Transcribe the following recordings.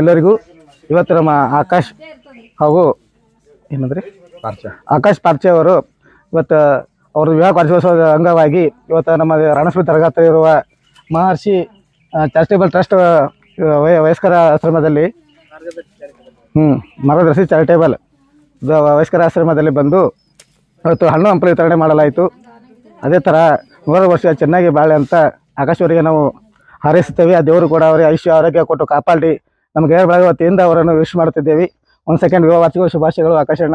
ಎಲ್ಲರಿಗೂ ಇವತ್ತು ನಮ್ಮ ಆಕಾಶ್ ಹಾಗೂ ಏನಂದ್ರೆ ಆಕಾಶ್ ಪಾರ್ಚೆ ಅವರು ಇವತ್ತು ಅವ್ರ ವಿವಾಹ ವಾರ್ಷಿಕೋತ್ಸವದ ಅಂಗವಾಗಿ ಇವತ್ತು ನಮ್ಮ ರಾಣಸ್ವಾಮಿ ದರ್ಗಾ ಇರುವ ಮಹರ್ಷಿ ಚಾರಿಟೇಬಲ್ ಟ್ರಸ್ಟ್ ವಯಸ್ಕರ ಆಶ್ರಮದಲ್ಲಿ ಮಾರ್ಗದರ್ಶಿ ಚಾರಿಟೇಬಲ್ ವಯಸ್ಕರ ಆಶ್ರಮದಲ್ಲಿ ಬಂದು ಇವತ್ತು ಹಣ್ಣು ಹಂಪಲು ವಿತರಣೆ ಮಾಡಲಾಯಿತು. ಅದೇ ಥರ 100 ವರ್ಷ ಚೆನ್ನಾಗಿ ಬಾಳೆ ಅಂತ ಆಕಾಶ್ ಅವರಿಗೆ ನಾವು ಹಾರೈಸುತ್ತೇವೆ. ಆ ದೇವರು ಕೂಡ ಅವರಿಗೆ ಆಯುಷ್ಯ ಆರೋಗ್ಯ ಕೊಟ್ಟು ಕಾಪಾಡಿ ನಮಗೆ ಬೆಳಗ್ಗೆ ವತಿಯಿಂದ ಅವರನ್ನು ವಿಶ್ ಮಾಡುತ್ತಿದ್ದೇವೆ. 1 ಸೆಕೆಂಡ್ ವಿವಾಹ ವಾರ್ಷಿಕ ಶುಭಾಶಯಗಳು ಆಕಾಶಣ್ಣ.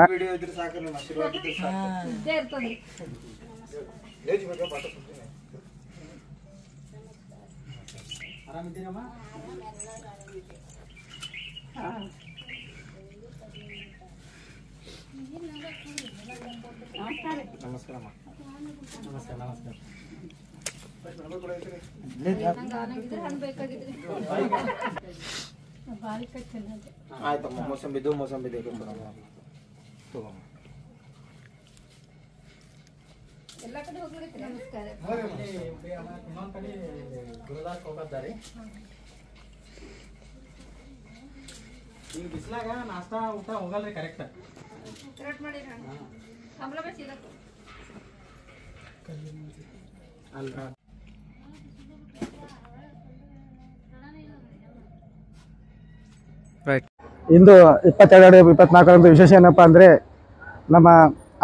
ಆಯ್ತಮ್ಮ ಮೋಸಂಬಿದು ಎಲ್ಲ ಕಡೆ ಹೋಗ್ಲಿಕ್ಕೆ ನಮಸ್ಕಾರ. ಇನ್ನೊಂದು ಕಡೆ ಗುರುದಾಸ್ ಹೋಗದ್ದಾರೆ. ಈಗ ಬಿಸಿಲಾಗ ನಾಷ್ಟಾ ಊಟ ಹೋಗಲ್ರಿ ಕರೆಕ್ಟ್ ಮಾಡಿ ಕಮಲ ಅಲ್ಲ. ಇಂದು 22/24 ವಿಶೇಷ ಏನಪ್ಪ ಅಂದರೆ ನಮ್ಮ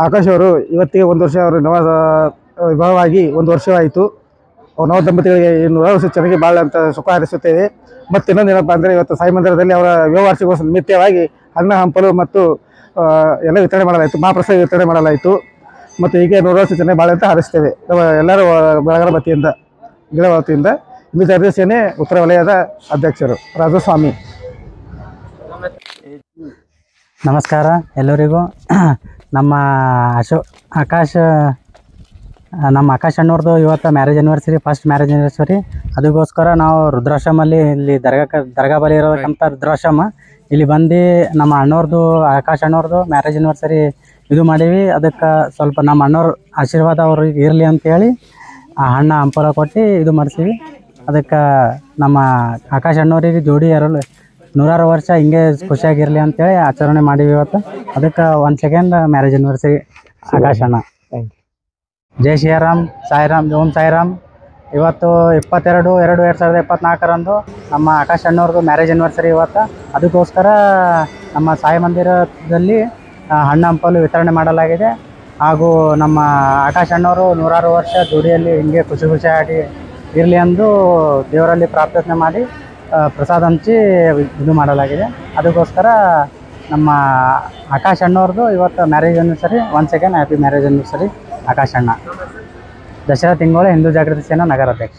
ಆಕಾಶ್ ಅವರು ಇವತ್ತಿಗೆ 1 ವರ್ಷ ಅವರು ವಿವಾಹವಾಗಿ 1 ವರ್ಷವಾಯಿತು. ಅವ್ರ ನವ ದಂಪತಿಗಳಿಗೆ 100 ವರ್ಷ ಚೆನ್ನಾಗಿ ಬಾಳ ಅಂತ ಸುಖ ಹಾರೈಸುತ್ತೇವೆ. ಮತ್ತು ಇನ್ನೊಂದೇನಪ್ಪ ಅಂದರೆ ಇವತ್ತು ಸಾಯಿ ಮಂದಿರದಲ್ಲಿ ಅವರ ವಿವಾಹ ವಾರ್ಷಿಕೋತ್ಸವ ನಿಮಿತ್ತವಾಗಿ ಹಣ್ಣು ಹಂಪಲು ಮತ್ತು ಎಲ್ಲ ವಿತರಣೆ ಮಾಡಲಾಯಿತು, ಮಹಾಪ್ರಸಾದ ವಿತರಣೆ ಮಾಡಲಾಯಿತು. ಮತ್ತು ಹೀಗೆ 100 ವರ್ಷ ಚೆನ್ನಾಗಿ ಬಾಳ ಅಂತ ಹಾರೈಸ್ತೇವೆ ಎಲ್ಲರೂ ಬೆಳಗಾವಿ ವತಿಯಿಂದ ಗೆಳೆಯ ವತಿಯಿಂದ. ಹಿಂದೂ ಜಾಗೃತಿ ಸೇನೆ ಉತ್ತರ ವಲಯದ ಅಧ್ಯಕ್ಷರು ರಾಜಸ್ವಾಮಿ. ನಮಸ್ಕಾರ ಎಲ್ಲರಿಗೂ. ನಮ್ಮ ಆಕಾಶ್ ಅಣ್ಣವ್ರದ್ದು ಇವತ್ತು marriage anniversary, first marriage anniversary. ಅದಕ್ಕೋಸ್ಕರ ನಾವು ರುದ್ರಾಶ್ರಮಲ್ಲಿ ಇಲ್ಲಿ ದರ್ಗಾ ಬಳಿ ಇರೋದಕ್ಕಂಥ ರುದ್ರಾಶ್ರಮ ಇಲ್ಲಿ ಬಂದು ನಮ್ಮ ಅಣ್ಣವ್ರದ್ದು ಆಕಾಶ್ ಅಣ್ಣವ್ರದ್ದು ಮ್ಯಾರೇಜ್ ಆ್ಯನಿವರ್ಸರಿ ಇದು ಮಾಡೀವಿ. ಅದಕ್ಕೆ ಸ್ವಲ್ಪ ನಮ್ಮ ಅಣ್ಣವ್ರ ಆಶೀರ್ವಾದ ಅವ್ರಿಗೆ ಇರಲಿ ಅಂತೇಳಿ ಆ ಹಣ್ಣು ಹಂಪಲ ಕೊಟ್ಟು ಇದು ಮಾಡಿಸೀವಿ. ಅದಕ್ಕೆ ನಮ್ಮ ಆಕಾಶ್ ಅಣ್ಣವ್ರಿಗೆ ಜೋಡಿ 100 ವರ್ಷ ಹಿಂಗೆ ಖುಷಿಯಾಗಿರಲಿ ಅಂತೇಳಿ ಆಚರಣೆ ಮಾಡೀವಿ ಇವತ್ತು. ಅದಕ್ಕೆ 1 ಸೆಕೆಂಡ್ ಮ್ಯಾರೇಜ್ ಆ್ಯನಿವರ್ಸರಿ ಆಕಾಶ್ ಅಣ್ಣ. ಜೈ ಶ್ರೀರಾಮ್, ಸಾಯಿರಾಮ್, ಓಂ ಸಾಯಿರಾಮ್. ಇವತ್ತು 22/2/2024 ನಮ್ಮ ಆಕಾಶ್ ಅಣ್ಣವ್ರದ್ದು ಮ್ಯಾರೇಜ್ ಆ್ಯನಿವರ್ಸರಿ ಇವತ್ತು. ಅದಕ್ಕೋಸ್ಕರ ನಮ್ಮ ಸಾಯಿ ಮಂದಿರದಲ್ಲಿ ಹಣ್ಣು ಹಂಪಲು ವಿತರಣೆ ಮಾಡಲಾಗಿದೆ. ಹಾಗೂ ನಮ್ಮ ಆಕಾಶ್ ಅಣ್ಣವರು 100 ವರ್ಷ ಜೋಡಿಯಲ್ಲಿ ಹಿಂಗೆ ಖುಷಿಯಾಗಿ ಇರಲಿ ಎಂದು ದೇವರಲ್ಲಿ ಪ್ರಾರ್ಥನೆ ಮಾಡಿ ಪ್ರಸಾದ ಹಂಚಿ ಇದು ಮಾಡಲಾಗಿದೆ. ಅದಕ್ಕೋಸ್ಕರ ನಮ್ಮ ಆಕಾಶ್ ಅಣ್ಣವ್ರದ್ದು ಇವತ್ತು marriage anniversary. 1 second happy marriage anniversary Akash ಅಣ್ಣ. ದಸರಾ ತಿಂಗಳು ಹಿಂದೂ ಜಾಗೃತಿ ಸೇನಾ ನಗರಾಧ್ಯಕ್ಷ.